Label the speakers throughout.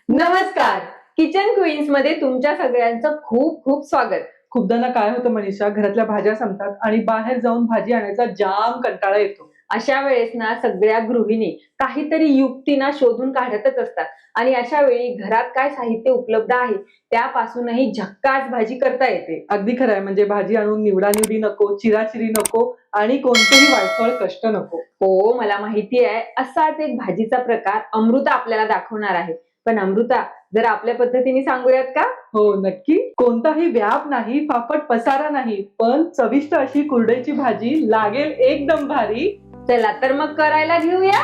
Speaker 1: नमस्कार. Kitchen queens मध्ये तुमच्या सगळ्यांचं खूप खूप स्वागत.
Speaker 2: खूपदा ना काय होतं मनीषा, घरातल्या भाज्या संपतात आणि बाहेर जाऊन भाजी आणायचा जाम कंटाळा येतो.
Speaker 1: अशा वेळेस ना सगळ्या गृहिणी काहीतरी युक्ती ना शोधून काढतच असतात आणि अशा वेळी घरात काय साहित्य उपलब्ध आहे त्यापासूनही झक्कास भाजी करता येते.
Speaker 2: अगदी खरं आहे, म्हणजे भाजी आणून निवडानिवडी नको, चिराचिरी नको आणि कोणतेही वायफळ कष्ट नको.
Speaker 1: हो, मला माहिती आहे. असाच एक भाजीचा प्रकार अमृता आपल्याला दाखवणार आहे. पण अमृता, जरा आपल्या पद्धतीने सांगूयात का?
Speaker 2: हो नक्की. कोणताही व्याप नाही, फाफट पसारा नाही, पण चविष्ट अशी कुरडईची भाजी लागेल एकदम भारी.
Speaker 1: चला तर मग करायला घेऊया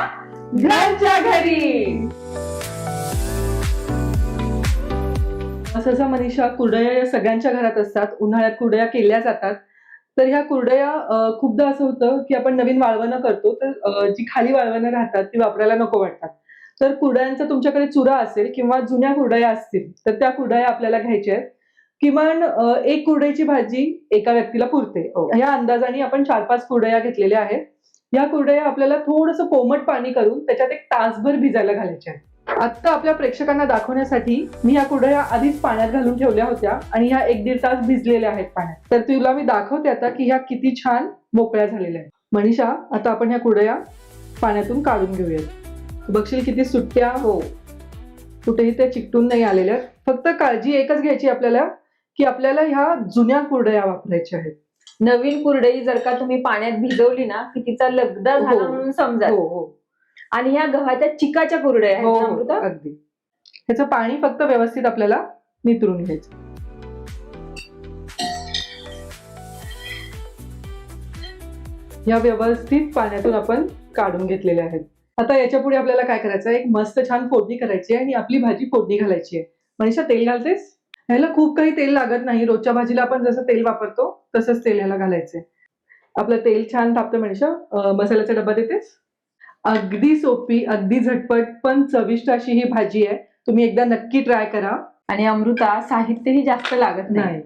Speaker 1: घरच्या घरी.
Speaker 2: सहसा मनीषा, कुरडया या सगळ्यांच्या घरात असतात. उन्हाळ्यात कुरडया केल्या जातात. तर ह्या कुरडया खूपदा असं होतं की आपण नवीन वाळवणं करतो, तर जी खाली वाळवणं राहतात ती वापरायला नको वाटतात. तर कुरडयांचा तुमच्याकडे चुरा असेल किंवा जुन्या कुरडया असतील तर त्या कुरडया आपल्याला घ्यायच्या आहेत. किमान एक कुरडईची भाजी एका व्यक्तीला पुरते. ह्या अंदाजाने आपण 4-5 कुरडया घेतलेल्या आहेत. या कुरडया आपल्याला थोडंसं कोमट पाणी करून त्याच्यात 1 तासभर भिजायला घालायच्या आहेत. आता आपल्या प्रेक्षकांना दाखवण्यासाठी मी या कुरडया आधीच पाण्यात घालून ठेवल्या होत्या आणि ह्या 1-1.5 तास भिजलेल्या आहेत पाण्यात. तर तुला मी दाखवते आता की ह्या किती छान मोकळ्या झालेल्या आहेत. मनीषा, आता आपण ह्या कुरडया पाण्यातून काढून घेऊयात. बघशील किती सुट्ट्या, हो, कुठेही त्या चिकटून नाही आलेल्या. फक्त काळजी एकच घ्यायची आपल्याला की आपल्याला ह्या जुन्या कुरडया वापरायच्या आहेत.
Speaker 1: नवीन कुरडई जर का तुम्ही पाण्यात भिजवली ना की तिचा लगदा झाला
Speaker 2: हो.
Speaker 1: म्हणून समजा.
Speaker 2: हो हो
Speaker 1: आणि ह्या गव्हाच्या चिकाच्या कुरडया आहेत
Speaker 2: हो
Speaker 1: ना
Speaker 2: हो,
Speaker 1: अमृता?
Speaker 2: अगदी. ह्याचं पाणी फक्त व्यवस्थित आपल्याला नितरून घ्यायचं. या व्यवस्थित पाण्यातून आपण काढून घेतलेल्या आहेत. आता याच्या पुढे आपल्याला काय करायचं आहे, एक मस्त छान फोडणी करायची आहे आणि आपली भाजी फोडणी घालायची आहे. मनीषा, तेल घालतेस? ह्याला खूप काही तेल लागत नाही. रोजच्या भाजीला आपण जसं तेल वापरतो तसंच तेल ह्याला घालायचंय. आपलं तेल छान तापतं मनीषा. मसाल्याचा डब्बा देतेस? अगदी सोपी, अगदी झटपट पण चविष्ट अशी ही भाजी आहे. तुम्ही एकदा नक्की ट्राय करा.
Speaker 1: आणि अमृता, साहित्यही जास्त लागत नाही.
Speaker 2: नाही.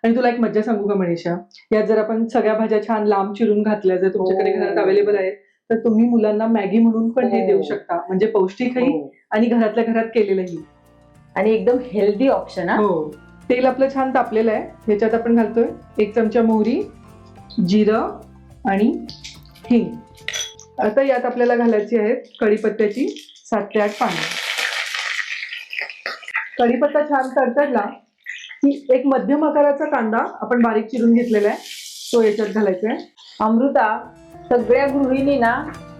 Speaker 2: आणि तुला एक मज्जा सांगू का मनीषा, यात जर आपण सगळ्या भाज्या छान लांब चिरून घातल्या, जर तुमच्याकडे घरात अवेलेबल आहेत तर तुम्ही मुलांना मॅगी म्हणून पण हे देऊ शकता. म्हणजे पौष्टिकही आणि घरातल्या घरात केलेलंही.
Speaker 1: आणि एकदम हेल्दी ऑप्शन.
Speaker 2: हो. तेल आपलं छान तापलेलं आहे. ह्याच्यात आपण घालतोय 1 चमचा मोहरी, जिरं आणि हिंग. आता यात आपल्याला घालायची आहेत कढीपत्त्याची 7 ते 8 पानं. कढीपत्ता छान तडतडला की एक मध्यम आकाराचा कांदा आपण बारीक चिरून घेतलेला आहे तो याच्यात घालायचा आहे.
Speaker 1: अमृता, सगळ्या गृहिणी ना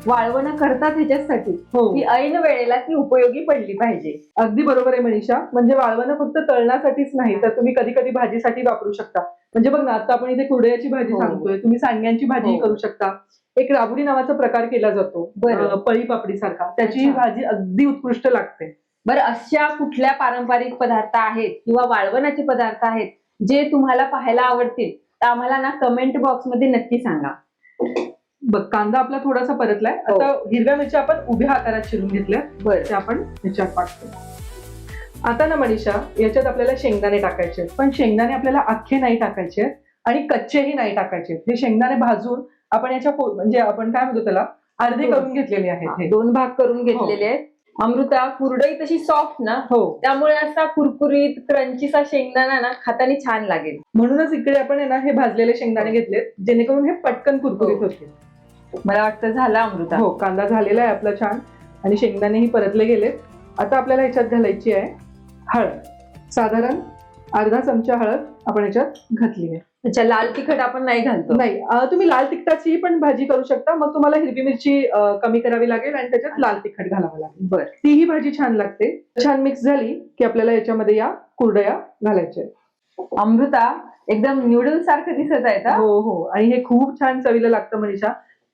Speaker 1: वाळवणं करतात ह्याच्यासाठी
Speaker 2: हो,
Speaker 1: की ऐन वेळेला ती उपयोगी पडली पाहिजे.
Speaker 2: अगदी बरोबर आहे मनीषा. म्हणजे वाळवणं फक्त तळण्यासाठीच नाही तर तुम्ही कधी कधी भाजीसाठी वापरू शकता. म्हणजे बघ ना, आता आपण इथे कुरडयाची भाजी
Speaker 1: हो.
Speaker 2: सांगतोय, तुम्ही सांडग्यांची भाजी
Speaker 1: हो.
Speaker 2: करू शकता. एक राबुडी नावाचा प्रकार केला जातो,
Speaker 1: बरं.
Speaker 2: पळी पापडी सारखा. त्याची
Speaker 1: अच्छा.
Speaker 2: भाजी अगदी उत्कृष्ट लागते.
Speaker 1: बरं, अशा कुठल्या पारंपरिक पदार्थ आहेत किंवा वाळवणाचे पदार्थ आहेत जे तुम्हाला पाहायला आवडतील तर आम्हाला ना कमेंट बॉक्स मध्ये नक्की सांगा.
Speaker 2: बघ, कांदा आपला थोडासा परतलाय. आता हिरव्या मिरच्या आपण उभ्या आकारात चिरून घेतल्या,
Speaker 1: बरं.
Speaker 2: त्या आपण ह्याच्यात टाकतो. आता ना मनीषा, याच्यात आपल्याला शेंगदाणे टाकायचे, पण शेंगदाणे आपल्याला अख्खे नाही टाकायचे आणि कच्चेही नाही टाकायचे. हे शेंगदाणे भाजून आपण याच्या म्हणजे आपण काय म्हणतो त्याला, अर्धे करून घेतलेले आहेत. हे
Speaker 1: 2 भाग करून घेतलेले आहेत. अमृता, कुरडई तशी सॉफ्ट ना,
Speaker 2: हो,
Speaker 1: त्यामुळे असा कुरकुरीत क्रंचीचा शेंगदाणा ना खाताना छान लागेल.
Speaker 2: म्हणूनच इकडे आपण आहे ना हे भाजलेले शेंगदाणे घेतलेत, जेणेकरून हे पटकन कुरकुरीत होते.
Speaker 1: मला वाटतं झालं अमृता.
Speaker 2: हो, कांदा झालेला आहे आपला छान आणि शेंगदाणेही परतले गेलेत. आता आपल्याला ह्याच्यात घालायची आहे हळद. साधारण अर्धा चमचा हळद आपण ह्याच्यात घातली आहे.
Speaker 1: अच्छा, लाल तिखट आपण नाही घालतो?
Speaker 2: नाही, तुम्ही लाल तिखटाची पण भाजी करू शकता. मग तुम्हाला हिरवी मिरची कमी करावी लागेल आणि त्याच्यात लाल तिखट घालावं लागेल.
Speaker 1: बरं.
Speaker 2: तीही भाजी छान लागते. छान मिक्स झाली की आपल्याला याच्यामध्ये या कुरडया घालायच्या आहेत.
Speaker 1: अमृता, एकदम न्यूडल्स सारखं दिसत आहे का?
Speaker 2: हो हो, आणि हे खूप छान चवीला लागतं मनीषा.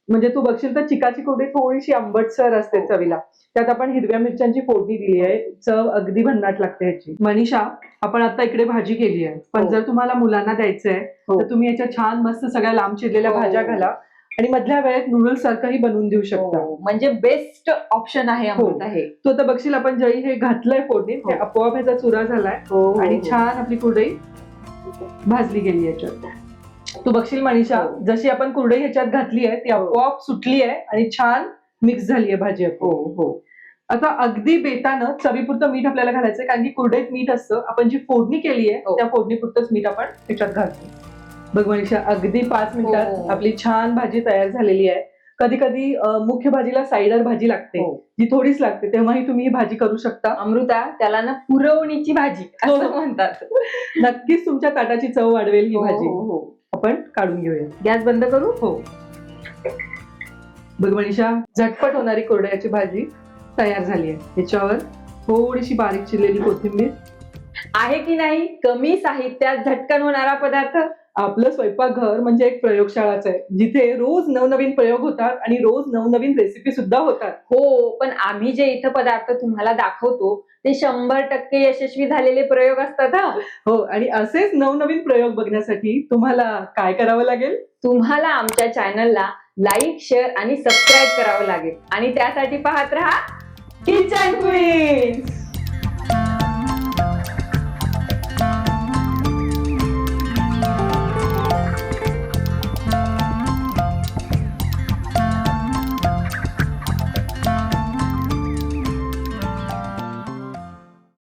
Speaker 2: म्हणजे तू बघशील तर चिकाची कुरडई थोडीशी आंबटसर असते चवीला. त्यात आपण हिरव्या मिरच्यांची फोडणी दिली आहे. चव अगदी भन्नाट लागते ह्याची. मनीषा, आपण आता इकडे भाजी केली आहे, पण जर तुम्हाला मुलांना द्यायचंय तर तुम्ही याच्या छान मस्त सगळ्या लांब चिरलेल्या भाज्या घाला आणि मधल्या वेळेत नूडल्स सारखंही बनवून देऊ शकता.
Speaker 1: म्हणजे बेस्ट ऑप्शन आहे अमृता हे.
Speaker 2: तो आता बघशील आपण जरी हे घातलंय फोडणीत, ते आपोआप ह्याचा चुरा झालाय आणि छान आपली कुरडई भाजली गेली याच्यात. तू बघशील मनीषा, जशी आपण कुरडई ह्याच्यात घातली आहे ती आपोआप सुटली आहे आणि छान मिक्स झाली आहे भाजी.
Speaker 1: हो हो.
Speaker 2: आता अगदी बेतानं चवीपुरतं मीठ आपल्याला घालायचंय, कारण की कुरडईत मीठ असतं. आपण जी फोडणी केली आहे
Speaker 1: हो.
Speaker 2: त्या फोडणीपुरतंच मीठ आपण त्याच्यात घालतो. बघ मनीषा, अगदी 5 मिनिटात
Speaker 1: हो.
Speaker 2: आपली छान भाजी तयार झालेली आहे. कधी कधी मुख्य भाजीला साईडर भाजी लागते,
Speaker 1: हो.
Speaker 2: जी थोडीच लागते, तेव्हाही तुम्ही ही भाजी करू शकता.
Speaker 1: अमृता, त्याला ना पुरवणीची भाजी
Speaker 2: हो.
Speaker 1: असं म्हणतात.
Speaker 2: नक्कीच तुमच्या ताटाची चव वाढवेल ही भाजी.
Speaker 1: हो.
Speaker 2: आपण काढून घेऊया.
Speaker 1: गॅस बंद करू.
Speaker 2: हो. बघ मनीषा, झटपट होणारी कुरडयाची भाजी तयार झाली आहे. याच्यावर थोडीशी बारीक चिरलेली कोथिंबीर.
Speaker 1: आहे की नाही कमी साहित्यात झटकन होणारा पदार्थ.
Speaker 2: आपलं स्वयंपाकघर म्हणजे एक प्रयोगशाळाच आहे, जिथे रोज नवनवीन प्रयोग होतात आणि रोज नवनवीन रेसिपी सुद्धा होतात.
Speaker 1: हो, पण आम्ही जे इथं पदार्थ तुम्हाला दाखवतो ते 100% यशस्वी झालेले प्रयोग असतात हा.
Speaker 2: हो, आणि असेच नवनवीन प्रयोग बघण्यासाठी तुम्हाला काय करावं लागेल?
Speaker 1: तुम्हाला आमच्या चॅनलला लाईक, शेअर आणि सबस्क्राईब करावं लागेल आणि त्यासाठी पाहत राहा किचन क्वीन्स.